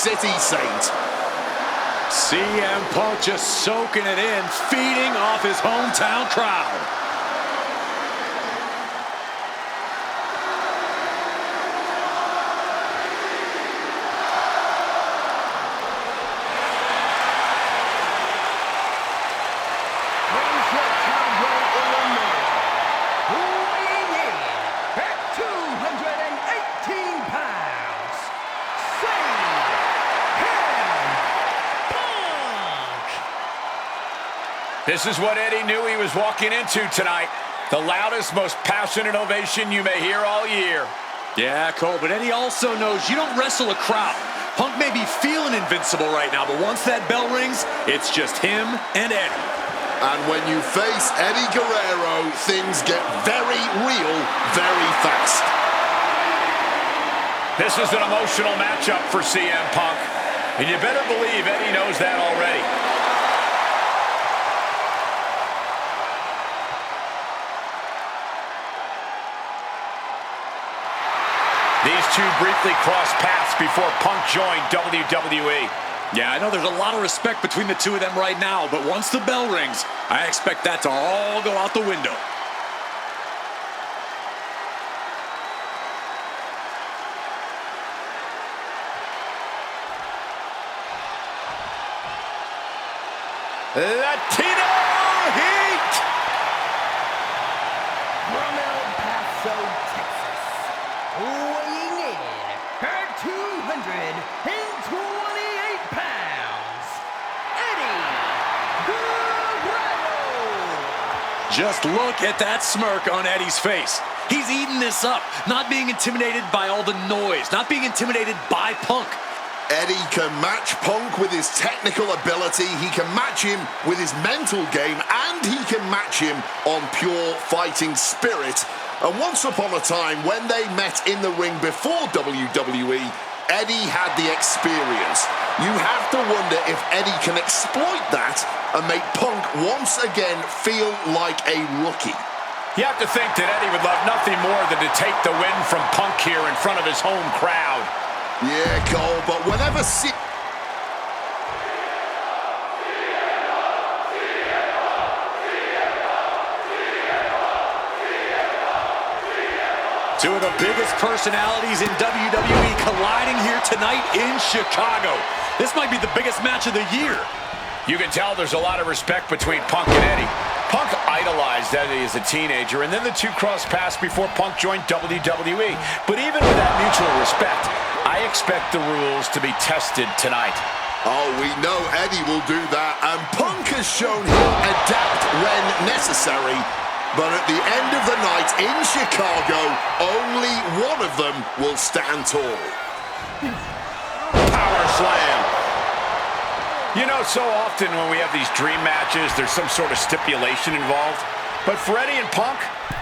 City Saint. CM Punk just soaking it in, feeding off his hometown crowd. This is what Eddie knew he was walking into tonight. The loudest, most passionate ovation you may hear all year. Yeah, Cole, but Eddie also knows you don't wrestle a crowd. Punk may be feeling invincible right now, but once that bell rings, it's just him and Eddie. And when you face Eddie Guerrero, things get very real very fast. This is an emotional matchup for CM Punk, and you better believe Eddie knows that already. These two briefly crossed paths before Punk joined WWE. Yeah, I know there's a lot of respect between the two of them right now, but once the bell rings, I expect that to all go out the window. Latino Heat! From El Paso, Texas, weighing in at 228 pounds, Eddie Guerrero. Just look at that smirk on Eddie's face. He's eating this up, not being intimidated by all the noise, not being intimidated by Punk. Eddie can match Punk with his technical ability, he can match him with his mental game, and he can match him on pure fighting spirit. And once upon a time, when they met in the ring before WWE, Eddie had the experience. You have to wonder if Eddie can exploit that and make Punk once again feel like a rookie. You have to think that Eddie would love nothing more than to take the win from Punk here in front of his home crowd. Yeah, Cole, but whenever... Two of the biggest personalities in WWE colliding here tonight in Chicago. This might be the biggest match of the year. You can tell there's a lot of respect between Punk and Eddie. Punk idolized Eddie as a teenager, and then the two crossed paths before Punk joined WWE. But even with that mutual respect, I expect the rules to be tested tonight. Oh, we know Eddie will do that, and Punk has shown he'll adapt when necessary. But at the end of the night in Chicago, only one of them will stand tall. Power slam. You know, so often when we have these dream matches, there's some sort of stipulation involved. But for Eddie and Punk,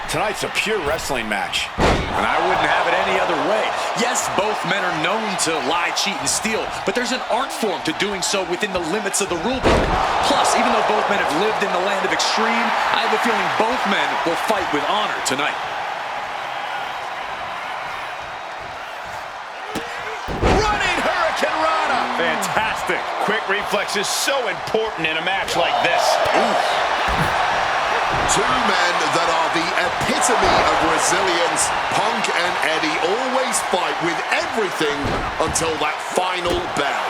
tonight's a pure wrestling match. And I wouldn't have it any other way. Yes, both men are known to lie, cheat, and steal, but there's an art form to doing so within the limits of the rulebook. Plus, even though both men have lived in the land of extreme, I have a feeling both men will fight with honor tonight. Running Hurricane Rana! Fantastic. Quick reflexes so important in a match like this. Ooh. Two men that are the epitome of resilience. Punk and Eddie always fight with everything until that final bell.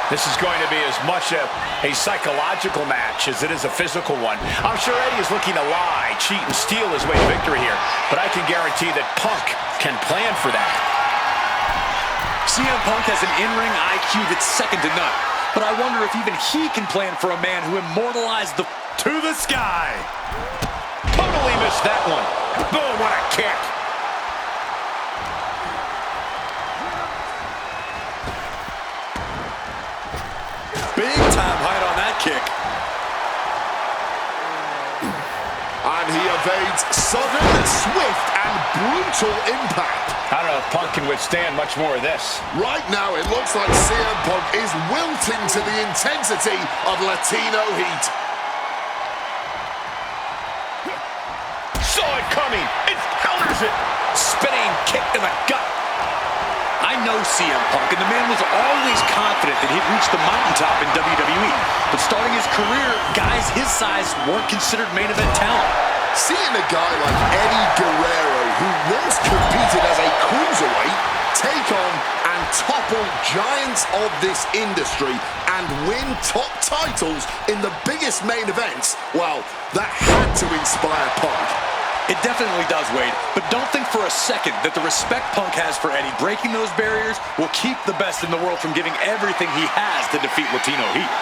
This is going to be as much a psychological match as it is a physical one. I'm sure Eddie is looking to lie, cheat, and steal his way to victory here, but I can guarantee that Punk can plan for that. CM Punk has an in-ring IQ that's second to none, but I wonder if even he can plan for a man who immortalized the to the sky. Totally missed that one. Boom, what a kick. Big time height on that kick. And he evades sudden, swift, and brutal impact. I don't know if Punk can withstand much more of this. Right now, it looks like CM Punk is wilting to the intensity of Latino heat. Saw it coming. It counters it. Spinning kick to the gut. I know CM Punk, and the man was always confident that he'd reach the mountaintop in WWE. But starting his career, guys his size weren't considered main event talent. Seeing a guy like Eddie Guerrero, who once competed as a cruiserweight, take on and topple giants of this industry and win top titles in the biggest main events, well, that had to inspire Punk. It definitely does, Wade, but don't think for a second that the respect Punk has for Eddie breaking those barriers will keep the best in the world from giving everything he has to defeat Latino Heat.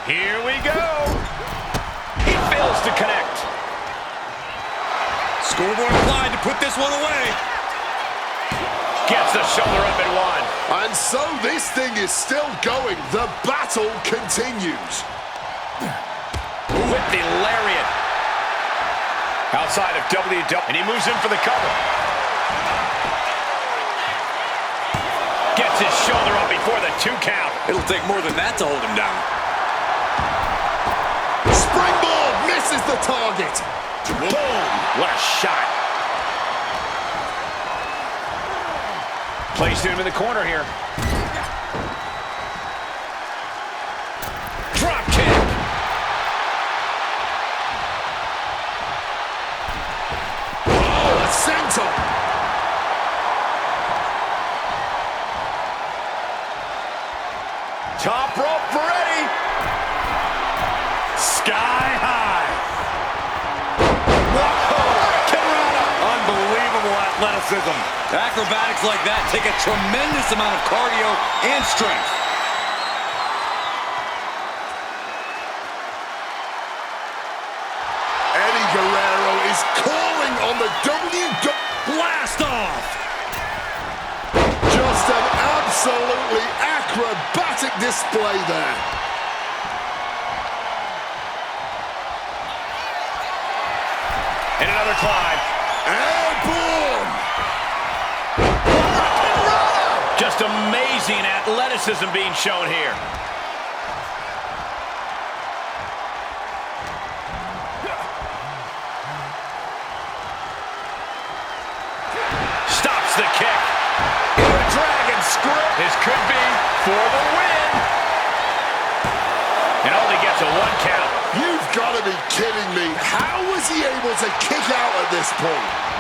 Here we go. He fails to connect. Scoreboard applied to put this one away. Gets the shoulder up and one. And so this thing is still going. The battle continues. With the lariat. Outside of WWE, and he moves in for the cover. Gets his shoulder up before the 2 count. It'll take more than that to hold him down. Springboard misses the target. Boom! What a shot. Placed him in the corner here. Drop kick. Oh, a senton. Top rope for Eddie. Sky high. Whoa! Unbelievable athleticism. Acrobatics like that take a tremendous amount of cardio and strength. Eddie Guerrero is calling on the WWE. Blast off! Just an absolutely acrobatic display there. And another climb. Airborne! Just amazing athleticism being shown here. Stops the kick. In the dragon screw. This could be for the win. And only gets a 1 count. You've got to be kidding me. How was he able to kick out at this point?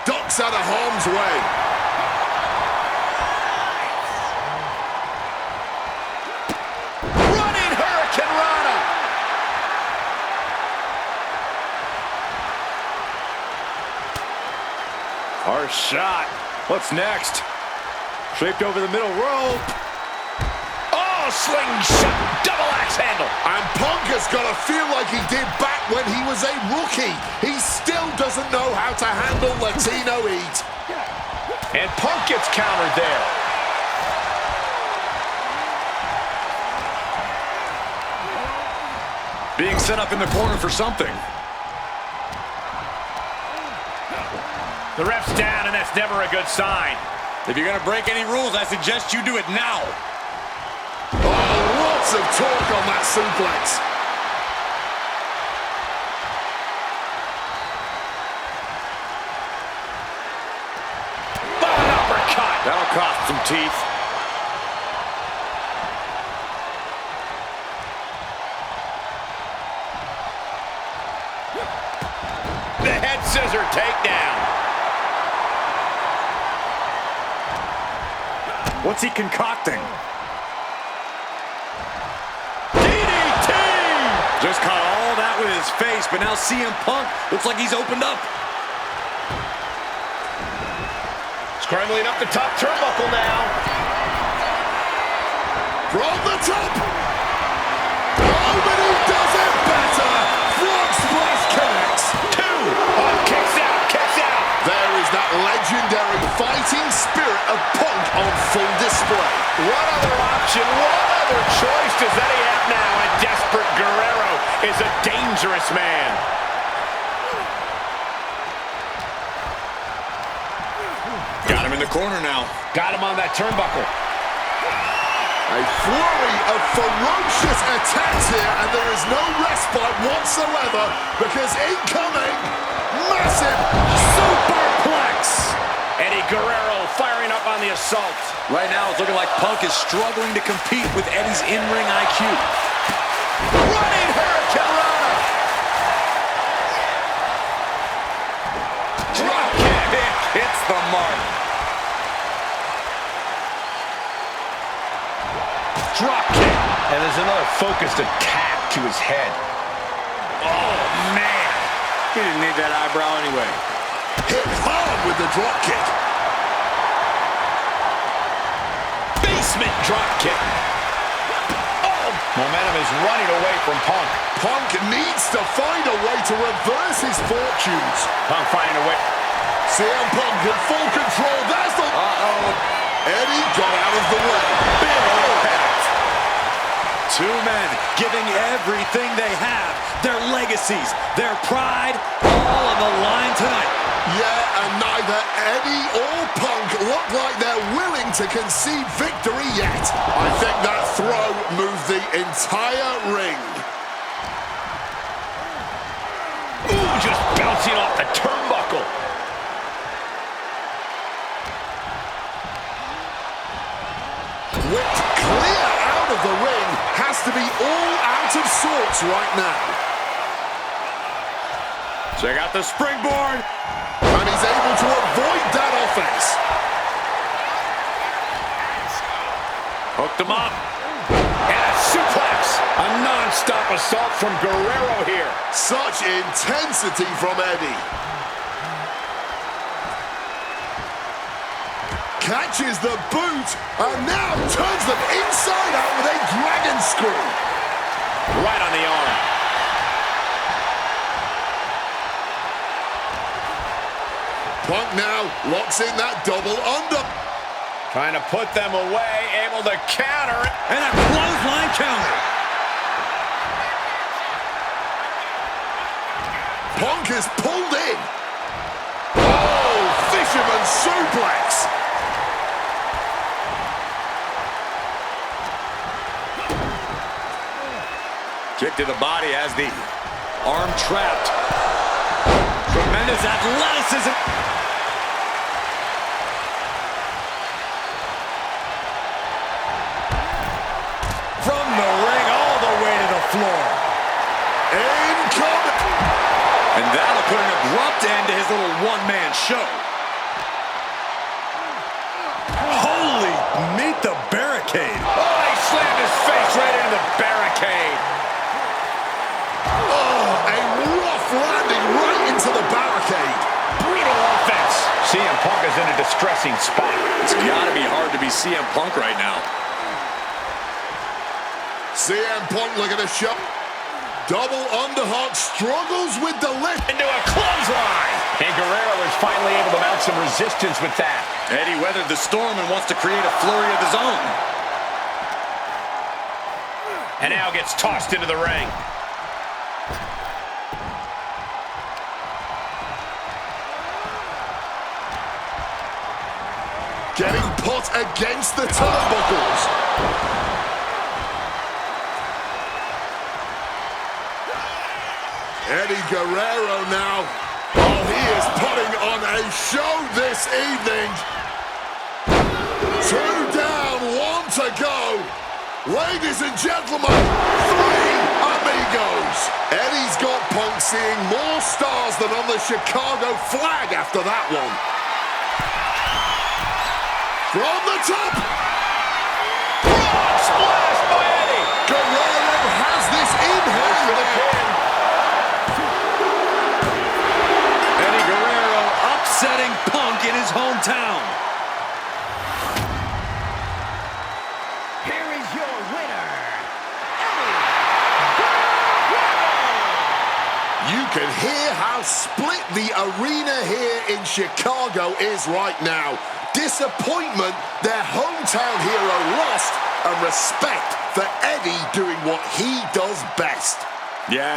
Ducks out of harm's way. Running Hurricane Rana. Harsh shot. What's next? Shaped over the middle rope. Oh, slingshot. Double axe handle. And Punk has got to feel like he did back when he was a rookie. He still doesn't know how to handle Latino Heat. And Punk gets countered there. Being set up in the corner for something. The ref's down, and that's never a good sign. If you're going to break any rules, I suggest you do it now. Oh, lots of torque on that suplex. An uppercut. That'll cost some teeth. The head scissor takedown. What's he concocting? DDT! Just caught all that with his face, but now CM Punk looks like he's opened up. Scrambling up the top turnbuckle now. From the top. Oh, but he does it better. Frog splash connects. 2. Oh, kicks out, kicks out. There is that legendary fighting spirit of Punk on full display. What other option, what other choice does Eddie have now? And desperate Guerrero is a dangerous man. corner now. Got him on that turnbuckle. A flurry of ferocious attacks here, and there is no respite whatsoever because incoming, massive superplex. Eddie Guerrero firing up on the assault. Right now, it's looking like Punk is struggling to compete with Eddie's in-ring IQ. Running hurricanrana. Drop kick hits the mark. Drop kick. And there's another focused attack to his head. Oh, man. He didn't need that eyebrow anyway. Hit hard with the drop kick. Basement drop kick. Oh, momentum is running away from Punk. Punk needs to find a way to reverse his fortunes. Punk finding a way. CM Punk in full control. There's the... Eddie got out of the way. Big impact. Two men giving everything they have, their legacies, their pride, all on the line tonight. Yeah, and neither Eddie or Punk look like they're willing to concede victory yet. I think that throw moved the entire ring. Ooh, just bouncing off the turnbuckle. Whipped clear out of the ring, has to be all out of sorts right now. Check out the springboard. And he's able to avoid that offense. Hooked him up. And a suplex. A non-stop assault from Guerrero here. Such intensity from Eddie. Catches the boot and now turns them inside out with a dragon screw. Right on the arm. Punk now locks in that double under. Trying to put them away, able to counter it. And a clothesline counter. Punk is pulled in. Oh, fisherman suplex. Kick to the body as the arm trapped. Tremendous athleticism. From the ring all the way to the floor. Incoming. And that'll put an abrupt end to his little one-man show. Holy, meet the barricade. Oh, he slammed his face right into the barricade. Oh, a rough landing right into the barricade. Brutal offense. CM Punk is in a distressing spot. It's gotta be hard to be CM Punk right now. CM Punk looking to show. Double underhook, struggles with the lift. Into a clothesline. And Guerrero is finally able to mount some resistance with that. Eddie weathered the storm and wants to create a flurry of his own. And now gets tossed into the ring. Getting put against the turnbuckles. Eddie Guerrero now. Oh, he is putting on a show this evening. 2 down, 1 to go. Ladies and gentlemen, 3 amigos. Eddie's got Punk seeing more stars than on the Chicago flag after that one. From the top. Frog splash by Eddie. Guerrero has this in hand there. Eddie Guerrero upsetting Punk in his hometown. Here is your winner, You can hear how split the arena here in Chicago is right now. Disappointment, their hometown hero lost, and respect for Eddie doing what he does best. Yeah.